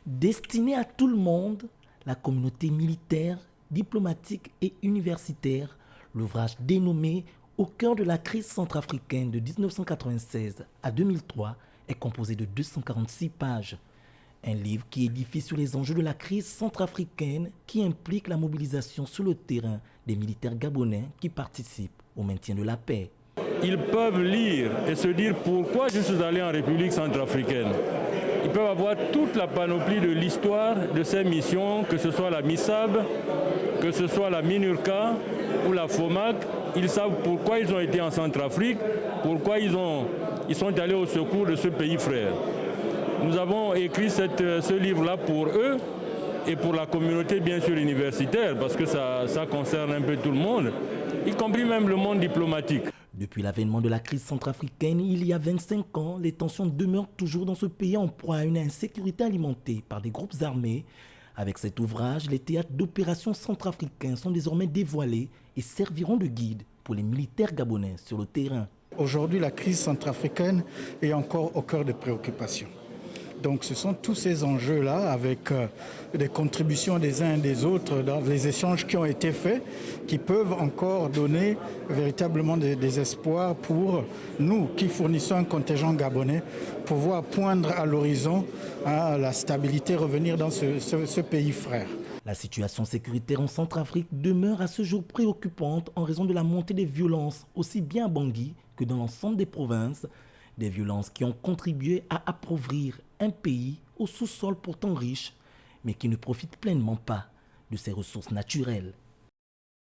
Destiné à tout le monde, la communauté militaire, diplomatique et universitaire, l'ouvrage dénommé Au cœur de la crise centrafricaine de 1996 à 2003 est composé de 246 pages. Un livre qui édifie sur les enjeux de la crise centrafricaine qui implique la mobilisation sur le terrain des militaires gabonais qui participent au maintien de la paix. Ils peuvent lire et se dire pourquoi je suis allé en République centrafricaine. Ils peuvent avoir toute la panoplie de l'histoire de ces missions, que ce soit la MISAB, que ce soit la MINURCA ou la FOMAC. Ils savent pourquoi ils ont été en Centrafrique, pourquoi ils sont allés au secours de ce pays frère. Nous avons écrit ce livre-là pour eux et pour la communauté bien sûr universitaire, parce que ça concerne un peu tout le monde, y compris même le monde diplomatique. Depuis l'avènement de la crise centrafricaine, il y a 25 ans, les tensions demeurent toujours dans ce pays en proie à une insécurité alimentée par des groupes armés. Avec cet ouvrage, les théâtres d'opérations centrafricains sont désormais dévoilés et serviront de guide pour les militaires gabonais sur le terrain. Aujourd'hui, la crise centrafricaine est encore au cœur des préoccupations. Donc ce sont tous ces enjeux-là, avec des contributions des uns et des autres dans les échanges qui ont été faits, qui peuvent encore donner véritablement des espoirs pour nous qui fournissons un contingent gabonais, pouvoir poindre à l'horizon la stabilité, revenir dans ce pays frère. La situation sécuritaire en Centrafrique demeure à ce jour préoccupante en raison de la montée des violences, aussi bien à Bangui que dans l'ensemble des provinces. Des violences qui ont contribué à appauvrir un pays au sous-sol pourtant riche, mais qui ne profite pleinement pas de ses ressources naturelles.